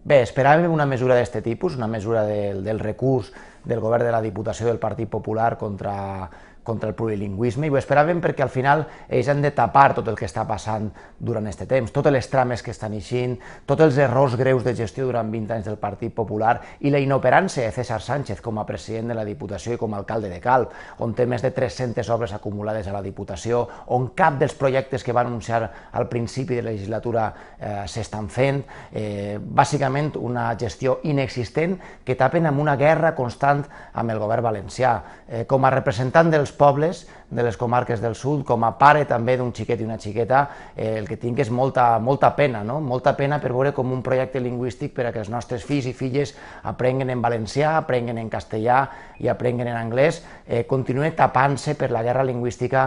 Bé, esperàvem una mesura d'aquest tipus, una mesura del recurs del govern de la Diputació del Partit Popular contra el plurilingüisme, i ho esperàvem perquè al final ells han de tapar tot el que està passant durant aquest temps, totes les trames que estan eixint, tots els errors greus de gestió durant 20 anys del Partit Popular i la inoperància de César Sánchez com a president de la Diputació i com a alcalde de Calp, on té més de 300 obres acumulades a la Diputació, on cap dels projectes que va anunciar al principi de la legislatura s'estan fent, bàsicament una gestió inexistent que tapen amb una guerra constant amb el govern valencià. Com a representant dels pobles, de les comarques del sud, com a pare també d'un xiquet i una xiqueta, el que tinc és molta pena, no? Molta pena per veure com un projecte lingüístic per a que els nostres fills i filles aprenguen en valencià, aprenguen en castellà i aprenguen en anglès, continua tapant-se per la guerra lingüística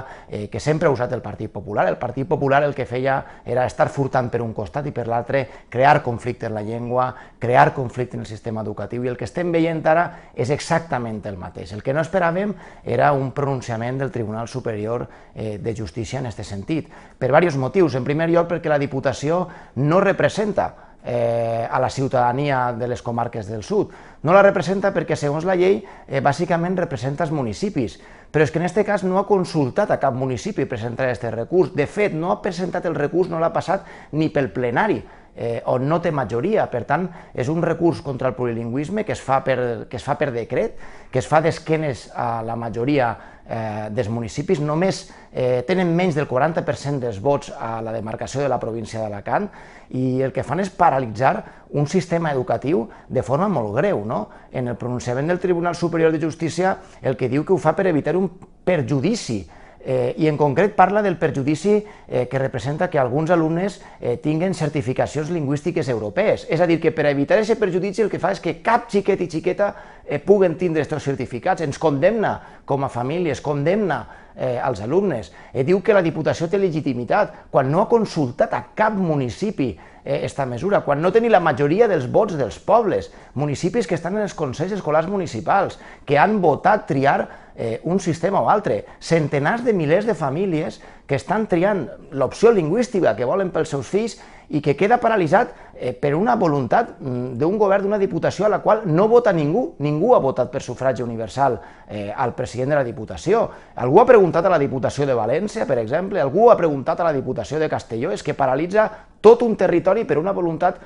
que sempre ha usat el Partit Popular. El Partit Popular el que feia era estar furtant per un costat i per l'altre crear conflicte en la llengua, crear conflicte en el sistema educatiu, i el que estem veient ara és exactament el mateix. El que no esperàvem era un pronunciament del Tribunal Superior de Justícia en aquest sentit, per diversos motius. En primer lloc, perquè la Diputació no representa a la ciutadania de les comarques del sud. No la representa perquè, segons la llei, bàsicament representa els municipis, però és que en aquest cas no ha consultat a cap municipi presentar aquest recurs. De fet, no ha presentat el recurs, no l'ha passat ni pel plenari, on no té majoria. Per tant, és un recurs contra el plurilingüisme que es fa per decret, que es fa d'esquenes a la majoria dels municipis. Només tenen menys del 40% dels vots a la demarcació de la província d'Alacant, i el que fan és paralitzar un sistema educatiu de forma molt greu, no? En el pronunciament del Tribunal Superior de Justícia el que diu que ho fa per evitar un perjudici, i en concret parla del perjudici que representa que alguns alumnes tinguen certificacions lingüístiques europees. És a dir, que per evitar aquest perjudici el que fa és que cap xiquet i xiqueta puguen tindre aquests certificats. Ens condemna com a famílies, condemna als alumnes. Diu que la Diputació té legitimitat quan no ha consultat a cap municipi aquesta mesura, quan no té ni la majoria dels vots dels pobles, municipis que estan en els consells escolars municipals, que han votat triar un sistema o altre, centenars de milers de famílies que estan triant l'opció lingüística que volen pels seus fills i que queda paralitzat per una voluntat d'un govern, d'una Diputació a la qual no vota ningú. Ningú ha votat per sufragi universal al president de la Diputació. Algú ha preguntat a la Diputació de València, per exemple, algú ha preguntat a la Diputació de Castelló. És que paralitza tot un territori per una voluntat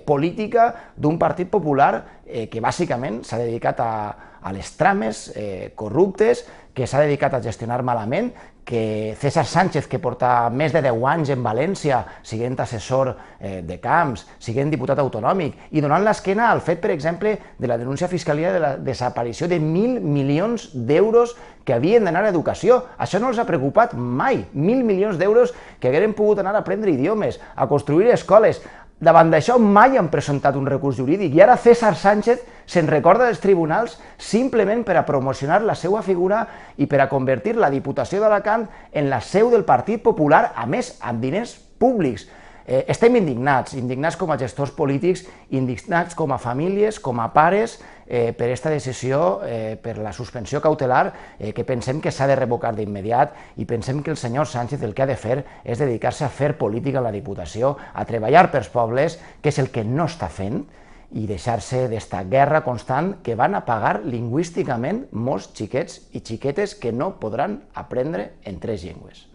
política d'un Partit Popular que bàsicament s'ha dedicat a les trames corruptes, que s'ha dedicat a gestionar malament, que César Sánchez, que porta més de 10 anys en València, siguent assessor de camps, siguent diputat autonòmic, i donant l'esquena al fet, per exemple, de la denúncia a Fiscalia de la desaparició de 1.000 milions d'euros que havien d'anar a educació. Això no els ha preocupat mai. 1.000 milions d'euros que hagueren pogut anar a aprendre idiomes, a construir escoles. Davant d'això mai han presentat un recurs jurídic, i ara César Sánchez se'n recorda dels tribunals simplement per a promocionar la seva figura i per a convertir la Diputació d'Alacant en la seu del Partit Popular, a més, amb diners públics. Estem indignats com a gestors polítics, indignats com a famílies, com a pares, per aquesta decisió, per la suspensió cautelar, que pensem que s'ha de revocar d'immediat, i pensem que el senyor Sánchez el que ha de fer és dedicar-se a fer política a la Diputació, a treballar pels pobles, que és el que no està fent, i deixar-se d'esta guerra constant que van a pagar lingüísticament molts xiquets i xiquetes que no podran aprendre en 3 llengües.